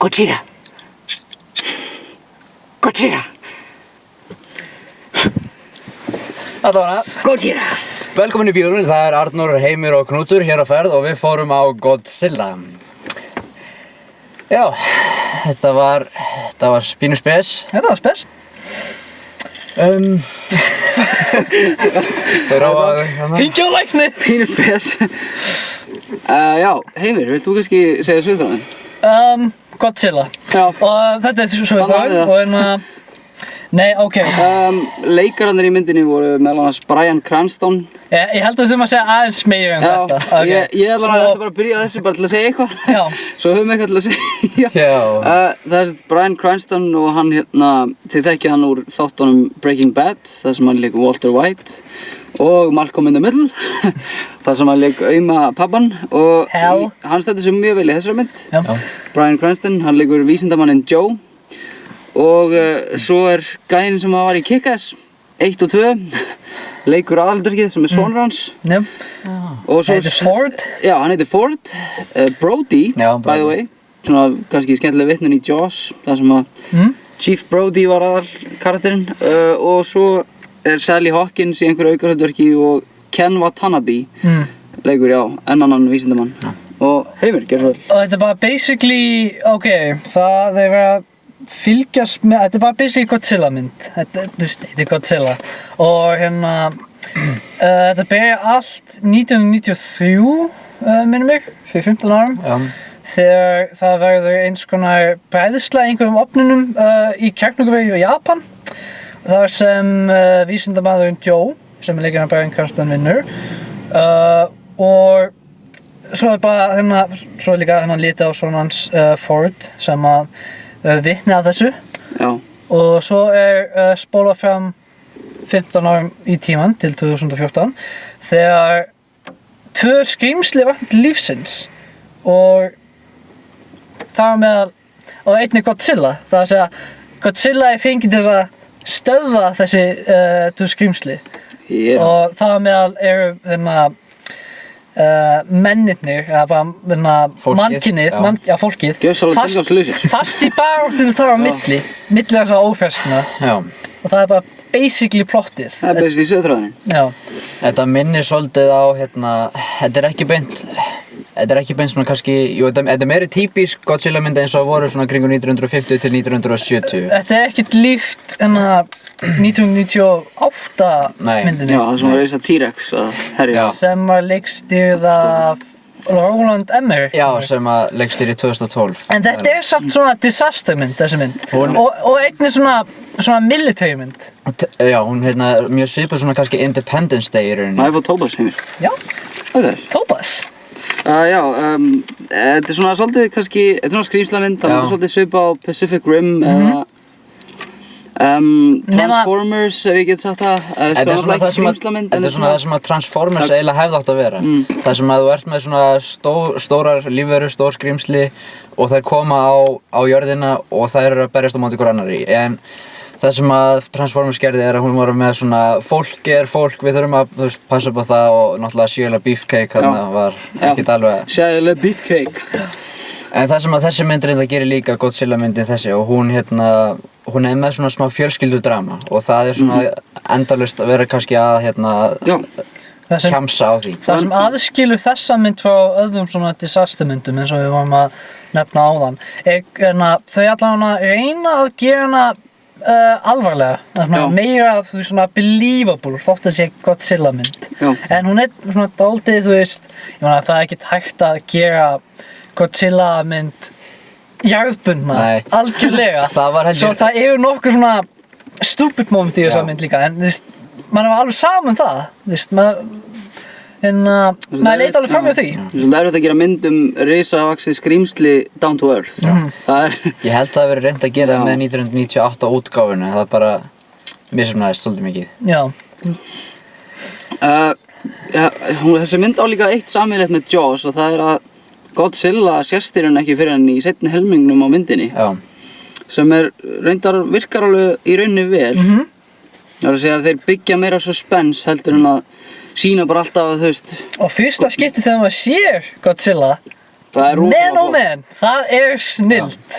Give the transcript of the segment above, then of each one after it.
Gojira. Gojira. Allavega. Gojira. Velkomin í bíónin, það Arnór, Heimir og Knútur hér á ferð og við fórum á Godzilla. Já, þetta var pínu spes. Þetta var spes. Þeir á að... Hringja á lækni. Pínu spes. Já, Heimir, vilt þú kannski segja sveiðþráðin? Godzilla. Já. Og þetta er svo við Bananið það og nei, ok. Leikararnir í myndinni voru meðal annars Bryan Cranston. Ég held að þú þurfum að segja aðeins meira en þetta. Já, ég ætla bara að byrja þessu bara til að segja eitthvað. Já. Svo höfum við eitthvað til að segja. Já. Það er Bryan Cranston og hann þið þekkið hann úr þáttunum Breaking Bad, þar sem hann lék Walter White og Malcolm in the Middle, þar sem hann lék Auma pabban og hann stendur sig mjög vel í þessari mynd. Já. Bryan Cranston, hann leikur vísindamanninn Joe og svo gæinn sem var í Kick-Ass 1 og 2 leikur aðaldurkið sem sonur hans. Já. Og svo Heitir Ford. Já, hann heitir Ford. Brody, Já, by the way. Svona kannski skemmtileg vitnun í Jaws, þar sem að Chief Brody var aðal karakterinn. Og svo Sally Hawkins í einhverju aukahlutverki og Ken Watanabe leikur, já, enn annan vísindamann. Og Heimir, gerðu svo vel. Og þetta er bara basically, ok, það er verið að fylgjast með, þetta er bara basically Godzilla mynd. Þetta er Godzilla. Og þetta byrja allt 1993, minnum mig, fyrir 15 árum. Já. Þegar það verður eins konar bræðsla í einhverjum ofnunum í kjarnorkuveri í Japan. Þar sem vísindamaðurinn Joe, sem er leikinn af Bryan Cranston vinnur. Og svo er bara svo er líka litið á son hans Ford sem að vitni að þessu. Já. Og svo spólað fram 15 árum í tímann til 2014 þegar 2 skrímsli vakna til lífsins og þar meðal og einn er Godzilla. Það er að segja Godzilla er fengið til að stöðva þessi 2 skrímsli. Yeah. Og þar meðal eru mennirnir, eða bara mannkynið, fólkið, fast í baráttunni þar á milli þessara ófreskna. Já. Og það er bara basically plottið. Það er basically söðþráðurinn. Já. Þetta minnir svolítið á, þetta er ekki beint svona kannski, jú, þetta er meiri típisk Godzilla mynd eins og voru svona kringum 1950 til 1970. Þetta er ekkert líkt 1998 myndinni. Já, það sem var þess að T-Rex að herja. Sem var leikstýrð af Roland Emmerich. Já, sem að leikstýrði 2012. En þetta er samt svona disaster mynd, þessi mynd. Og einnig svona military mynd. Já, hún mjög svipuð svona kannski Independence Day í rauninni. Má ég fá Tobas, Heimir? Já. Ok. Tobas. Já, þetta er svona svolítið kannski, þetta er svona skrýmslamynd, það er svolítið svipa á Pacific Rim eða Transformers, ef ég get sagt það. Þetta er svona það sem að Transformers eiginlega hefði átt að vera. Það sem að þú ert með svona stórar lífverur, stór skrýmsli og þær koma á jörðina og þær eru að berjast á móti hver annarri. En það sem að Transformers gerði er að hún var með svona fólk er fólk, við þurfum að passa upp á það og náttúrulega Shia Beefcake þarna var ekkert alveg... Shia Beefcake. En það sem að þessi mynd reynda gerir líka Godzilla myndin þessi og hún hún er með svona smá fjölskyldudrama og það er svona endalaust að vera kannski að kjamsa á því. Það sem aðskilur þessa mynd frá öðrum svona disaster myndum eins og við vorum að nefna áðan þau allan að reyna að gera hana alvarlega, meira svona believable þótt að sé Godzilla mynd. En hún er svona dálítið, það er ekkert hægt að gera Godzilla mynd jarðbundna, algjörlega. Svo það eru nokkur svona stupid moment í þessa mynd líka, en maður var alveg saman það, maður leit alveg fram hjá því. Það er erfitt að gera mynd risavaxið skrýmsli down to earth. Ég held að það hafi verið reynt að gera með 1998 útgáfuna, það bara mismunnaðist svolítið mikið. Já. Þessi mynd á líka eitt sameiginlegt með Jaws og það er að Godzilla sést í raun ekki fyrir henni í seinni helmingnum á myndinni. Já. Sem virkar alveg í rauninni vel. Það er að segja að þeir byggja meira suspense heldur en að sína bara alltaf að Og fyrsta skipti þegar maður sér Godzilla, það er rosalega man, það er snillt.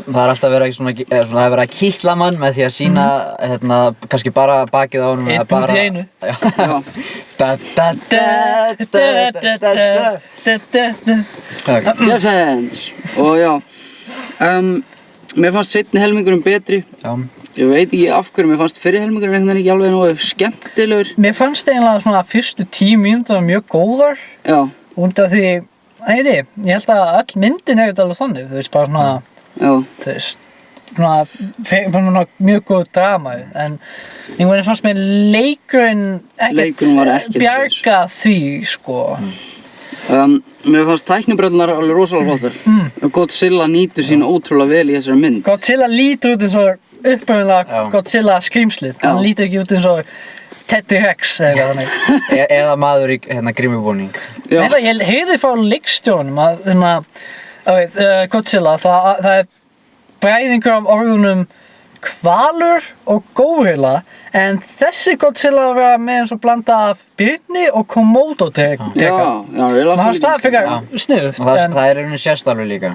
það er alltaf verið að kitla mann með því að sýna kannski bara bakið á honum Einn punkt í einu. Jefsens og já mér fannst seinni helmingurinn betri. Já. Ég veit ekki af hverju, mér fannst fyrri helmingurinn einhvern veginn ekki alveg nógu skemmtilegur. Mér fannst eiginlega svona fyrstu 10 mínútur mjög góðar. Já. Út af því, ég held að öll myndin er alveg þannig, þú veist, bara svona, þú veist, svona mjög góð drama, en einhvern veginn fannst mér leikurinn ekkert bjarga því, sko. Mér fannst tæknibröllunar alveg rosalega flottar. Godzilla nýtur sín ótrúlega vel í þessari mynd. Godzilla lítur út eins og upprunnilega Godzilla skrímslið. Hann lítur ekki út eins og Teddy Rex eða eitthvað þannig. Eða maður í grímubúning. Ég heyrði frá leikstjóranum að Godzilla, það er bræðingur af orðunum hvalur og górilla, en þessi Godzilla var með eins og blanda af birni og Komodo-dreka. Já, það fyrir sniðugt. Og það er einhvern sérstaflu líka.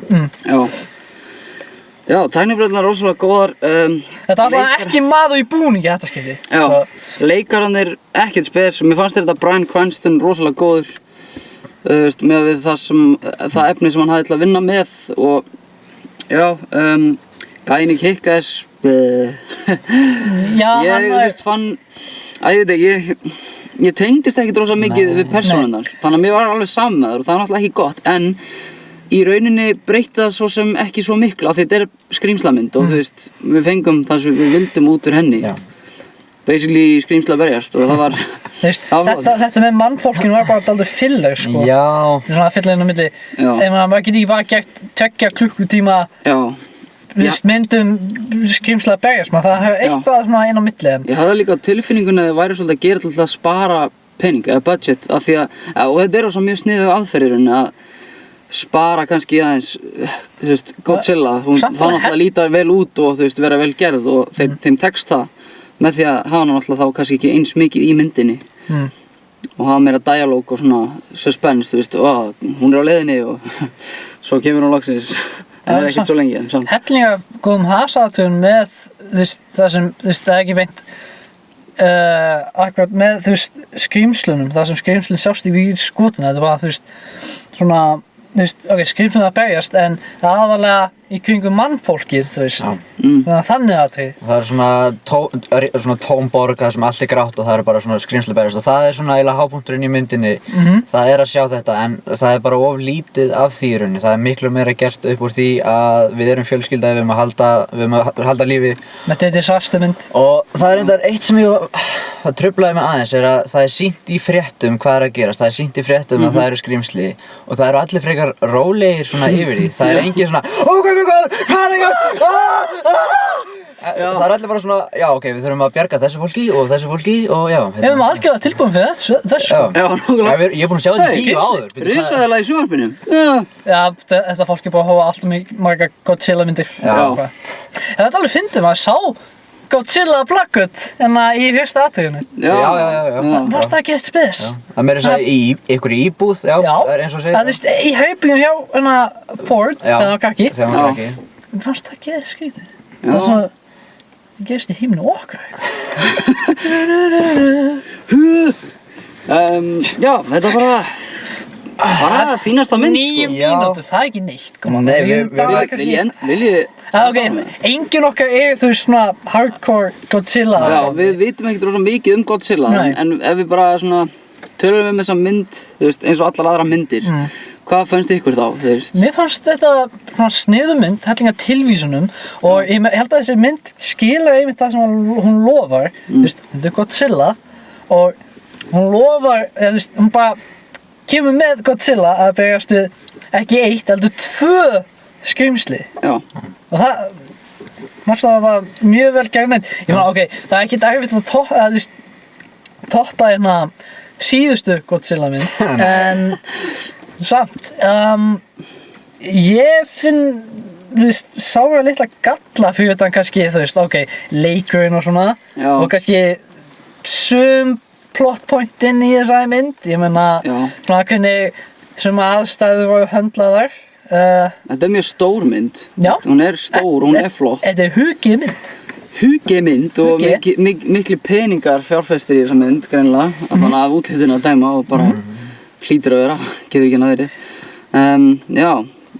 Já, tæknibröllunar rosalega góðar. Þetta er alltaf ekki maður í búningi þetta skipti. Já, leikararnir ekkert spes. Mér fannst þetta Bryan Cranston rosalega góður. Með við það efni sem hann hafði til að vinna með og já, gæinn í Kick-Ass. Já, ég tengdist ekkert rosa mikið við persónurnar, þannig að mér var alveg saman með þær og það er náttúrulega ekki gott, en í rauninni breytti það svo sem ekki svo miklu af því þetta er skrýmslamynd og þú veist, við fengum það sem við vildum út úr henni. Basically skrýmsla að berjast og það var Þetta með mannfólkinu var bara dálítið filler, sko. Já. Þetta er svona fyllir inn á milli. Ef maður geti ekki bara gert 2 klukkutíma myndum skrýmsla að berjast, það hefur eitthvað svona inn á milli. Ég hafði líka á tilfinningunni að það væri svolítið að gera til að spara pening eða budget af því og þetta er svo mjög sniðug aðferðir að spara kannski aðeins, þú veist, Godzilla, það náttúrulega lítar vel út og þú veist, vera vel gerð og þeim tekst það með því að hafa náttúrulega þá kannski ekki eins mikið í myndinni og hafa meira dialóg og svona suspense, þú veist, hún er á leiðinni og svo kemur hún loksins, en það er ekkert svo lengi en samt. Hellinga góðum hasartöfum með það sem, þú veist, það er ekki beint akkurat með, þú veist, skrýmslunum, það sem skrýmslun sjást í skotuna, þetta var, þú veist, svona, þú veist, skrýmslun að berjast, en það er aðalega í kringum mannfólkið, þú veist, þannig aðtrið. Það er svona tóm borg, það sem allt er grátt og það eru bara svona skrýmsli að berjast og það er svona eiginlega hápunkturinn í myndinni, það er að sjá þetta, en það er bara of lítið af því í rauninni, það er miklu meira gert upp úr því að við erum fjölskylda, við erum að halda lífi. Þetta er disastermynd. Og það er reyndar eitt sem það truflaði mig aðeins, er að það er sýnt í fréttum hvað er að gerast, það er sýnt í fréttum að það eru skrýmsli og það eru allir frekar rólegir svona yfir því, það er engin svona hvað er að gerast? Það er allir bara svona, já ok, við þurfum að bjarga þessu fólki og já. Við erum algjörlega tilbúin fyrir þessu. Já, nákvæmlega. Ég er búinn að sjá þetta í bíó áður. Risaðalega í sjónvarpinu. Já, þetta fólk er bara að horfa alltaf marga Godzilla myndir. Já. Það er alveg fyndið, maður sá Godzilla plakat í fyrsta atriðinu. Já. Var það ekki eitt spes? Það meira þess að í einhverju íbúð, já, það er eins og segir. Það er í haupinu hjá Ford, þegar hann var krakki. Þegar hann var krakki. En fannst það ekki eitt skrítið? Það er svona, það gerist í heiminu okkar. Já, þetta bara fínasta mynd, 9 mínútur, það er ekki neitt. Nei, viljið enginn okkar þú veist svona hardcore Godzilla. Já, við vitum ekkert rosa mikið Godzilla, en ef við bara svona tölum þessa mynd, þú veist, eins og allar aðra myndir, hvað fannst ykkur þá, þú veist? Mér fannst þetta svona sniðumynd, hellinga tilvísunum og ég held að þessi mynd skilar einmitt það sem hún lofar, þú veist, þetta er Godzilla og hún lofar, þú veist, hún bara kemur með Godzilla að berjast við ekki 1, heldur 2 skrýmsli. Já. Og það, það var mjög vel gerð mynd. Ég meina, ok, það er ekkert erfitt að toppa síðustu Godzilla mynd, en samt, ég finn, þú veist, sára litla galla fyrir þetta kannski, þú veist, ok, leikurinn og svona, og kannski plotpointin í þessari mynd, ég meina, svona hvernig sem aðstæður voru höndlaðar, Þetta mjög stór mynd. Já. Hún stór, hún flott. Þetta hugið mynd. Hugið mynd og mikli peningar fjárfestir í þessa mynd, greinilega. Þannig að útlitinu að dæma og bara hlýtur að vera, getur ekki að verið. Já,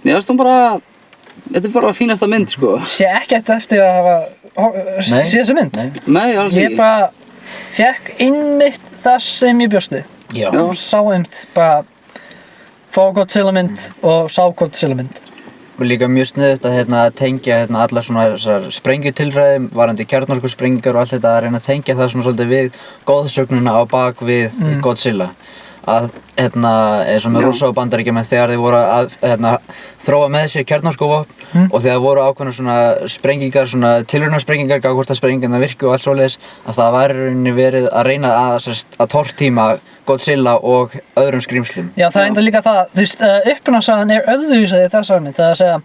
mér finnst hún bara, þetta bara fínasta mynd, sko. Sé ekki eftir að hafa séð þessa mynd. Nei, alls ekki. Ég bara fékk einmitt það sem ég bjóst við. Já. Sá einmitt bara fá Godzilla mynd og sá Godzilla mynd. Og líka mjög sniðugt að tengja allar svona þessar sprengjutilræði varðandi kjarnorkusprengingar og allt þetta, að reyna að tengja það svona svolítið við góðsögnuna á bak við Godzilla. Að eins og með Rússa og Bandaríkjamenn þegar þeir voru að þróa með sér kjarnorkuvopn og þegar voru ákveðnar svona sprengingar, svona tilraunarsprengingar, hvort að sprengingarnar virki og allt svoleiðis, að það var í rauninni verið að reyna að tortíma Godzilla og öðrum skrýmslum. Já, það enda líka það, þú veist, upprunasagan öðruvísi í þessari mynd, það er að segja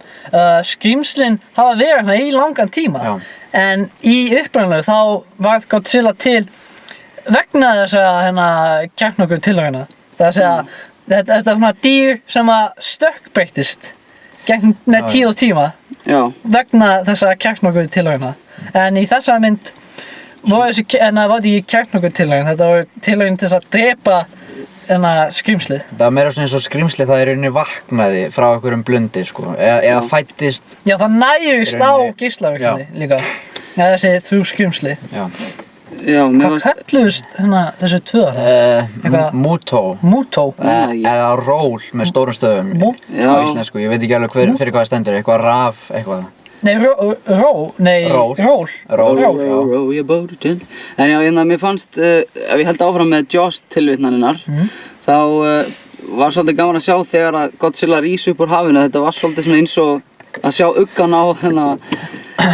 skrýmslin hafa verið hérna í langan tíma. Já. En í upprunalegu þá var Godzilla til vegna þess að kjarnorkutilrauna. Það er að segja, þetta er svona dýr sem að stökkbreyttist með tíð og tíma vegna þess að kjarnorkutilrauna. En í þessari mynd var þetta ekki kjarnorkutilraun, þetta var tilraun til að drepa skrýmslið. Það var meira svona eins og skrýmslið það í rauninni vaknaði frá einhverjum blundi, sko, eða fæddist. Já, það nærist á geislavirkni líka. Já, þessi 3 skrýmsli. Já, Hvað kölluðust þessi 2? Mútó. Eða ról með stórum stöðum á íslensku, ég veit ekki alveg fyrir hvað það stendur, eitthvað raf, eitthvað. Nei, ról. Row your boat again. En já, mér fannst, ef ég held áfram með Jaws tilvitnaninnar, þá var svolítið gaman að sjá þegar að Godzilla rís upp úr hafinu, þetta var svolítið svona eins og að sjá uggan á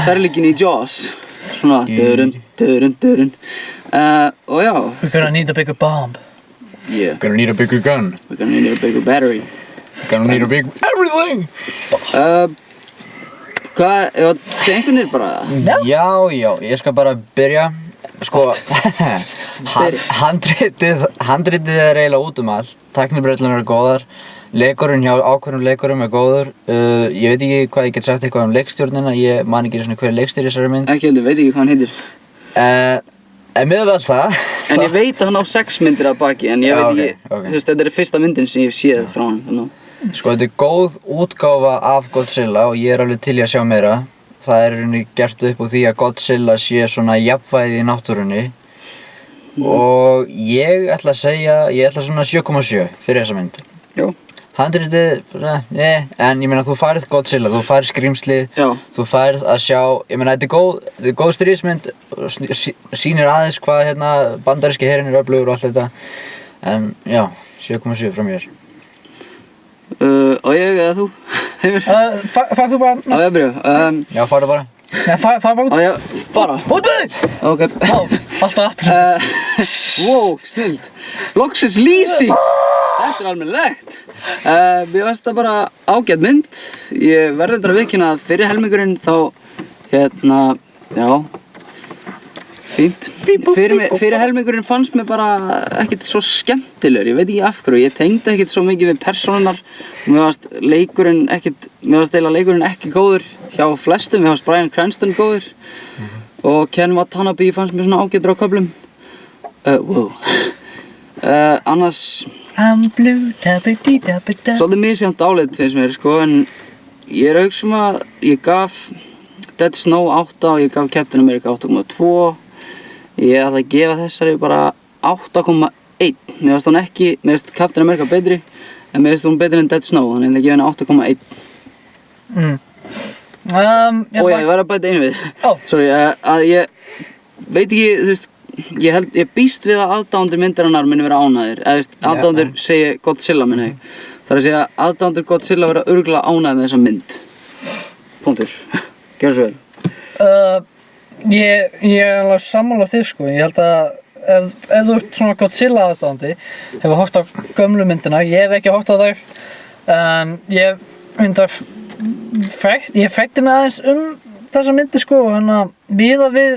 ferlíkinni í Jaws. Svona dörun. Og já. We're gonna need a bigger bomb. Yeah. We're gonna need a bigger gun. We're gonna need a bigger battery. We're gonna need a big everything. Hvað, ef að segja einhvern veginn bara það? Já, ég skal bara byrja. Sko, handritið eiginlega út allt. Tæknibreytlunar góðar. Leikurinn hjá ákveðnum leikurum góður. Ég veit ekki hvað ég get sagt eitthvað leikstjórnina. Ég man ekki svona hver leikstjóri í þessari mynd. Ekki heldur, veit ekki hvað hann heitir. En miðað við það. En ég veit að hann á 6 myndir að baki, en ég veit ekki, þú veist, þetta fyrsta myndin sem ég hef séð frá hann. Sko, þetta góð útgáfa af Godzilla og ég alveg til í að sjá meira. Það í rauninni gert upp úr því að Godzilla sé svona jafnvægið í náttúrunni. Og ég ætla svona 7,7 fyrir þessa mynd. Já. Handritið, en ég meina þú færð Godzilla, þú færð skrýmslið, þú færð að sjá, ég meina þetta er góð stríðsmynd, sýnir aðeins hvað bandaríski herinn öflugur og allt þetta, en já, 7,7 frá mér. Og ég eða þú? Farð þú bara næst? Á ég að byrja? Já, farðu bara. Nei, farð bara út. Á ég að fara? Út með þig! Ok. Alltaf appelsín. Wow, snild. Loksins lýsi! Þetta er almennilegt. Mér fannst það bara ágæt mynd. Ég verði þetta að viðkynna að fyrir helmingurinn þá, já, fínt. Fyrir helmingurinn fannst mér bara ekkert svo skemmtilegur, ég veit ekki af hverju. Ég tengdi ekkert svo mikið við persónurnar. Mér fannst leikurinn ekki góður hjá flestum. Mér fannst Bryan Cranston góður. Og Ken Watanabe fannst mér svona ágætur á köflum. Wow. Annars I'm blue, da-ba-dee-da-ba-da. svolítið misjafnt álit finnst mér, sko, en ég er að ég gaf Dead Snow 8 og ég gaf Captain America 8,2. Ég ætla að gefa þessari bara 8,1. Mér finnst Captain America betri, en mér finnst hún betri en Dead Snow, þannig að ég gefa henni 8,1. Og ég verð að bæta einu við. Sorry, að ég veit ekki, þú veist, ég býst við að aðdáendur myndarinnar muni vera ánægðir. Aðdáendur segi Godzilla minni. Það er að segja að aðdáendur Godzilla vera örugglega ánægðir með þessa mynd. Punktur. Gjörðu svo vel. Ég er alveg sammála þig, sko. Ég held að ef þú ert svona Godzilla aðdáandi, hefur horft á gömlu myndina, ég hef ekki horft á þær, en ég frætti mig aðeins þessa myndi, sko, miðað við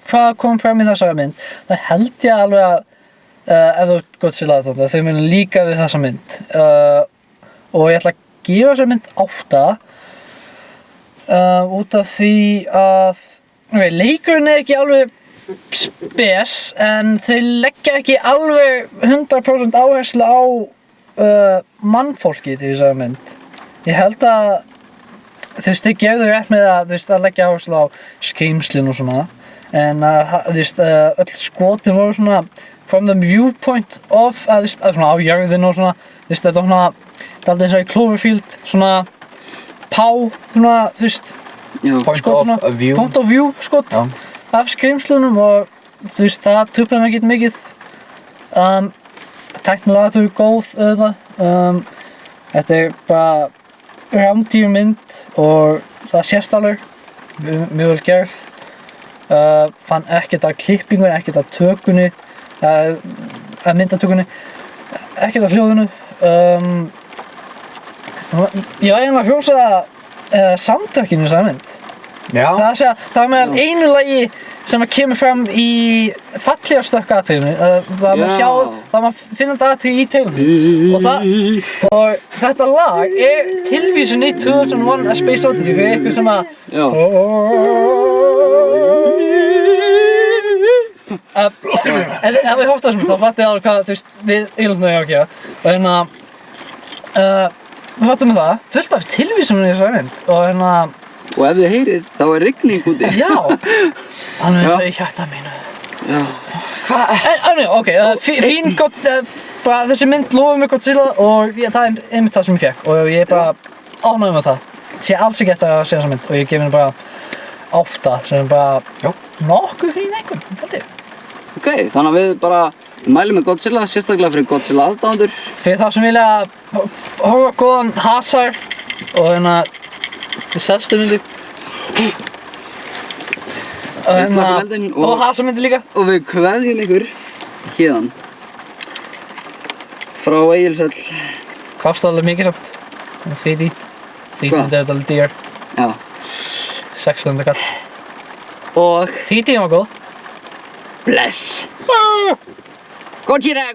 hvað kom fram í þessari mynd, það held ég alveg að ef þú ert Godzilla aðdáandi, þau munu líka við þessa mynd. Og ég ætla að gefa þessa mynd 8 út af því að leikurinn ekki alveg spes en þeir leggja ekki alveg 100% áherslu á mannfólkið í þessari mynd. Ég held að þeir gerðu rétt með að leggja áherslu á skrímslin og svona en öll skotin voru svona from the viewpoint of svona á jörðin og svona þetta var svona dálítið eins og í Cloverfield svona pá svona point of view skot af skrímslunum og það truflaði mig ekkert mikið tæknilega þau góð auðvitað þetta bara rándýr mynd og það sést alveg mjög vel gerð fann ekkert af klippingunni, ekkert af tökunni að myndatökunni ekkert af hljóðinu ég var eiginlega að hrósa soundtrackinu í þessari mynd það var meðal einu lagi sem kemur fram í fallega stökk atriðinu það má finna þetta atrið í trailernum og þetta lag tilvísun í 2001 A Space Odyssey fyrir ykkur sem að ef við hótt þessum þá fattið alveg hvað við ílundum ég á að gera og við fattum það fullt af tilvísunum í þessari mynd og og ef þið heyrið þá rigning úti já alveg eins og í hjarta mínu ok, fín gott bara þessi mynd lofar mér Godzilla og það einmitt það sem ég fékk og ég bara ánægður með það sé alls ekki eftir að sé þessa mynd og ég gef henni bara 8 sem bara nokkuð fín einhvern held ég ok, þannig að við bara mælum með Godzilla, sérstaklega fyrir Godzilla aðdáendur fyrir þá sem vilja horfa góðan hasar og disaster myndi og hasar myndi líka og við kveðjum ykkur héðan frá Egilshöll kostar alveg mikið samt 3D er alveg dýr já 600 kall og 3D var góð bless Godzilla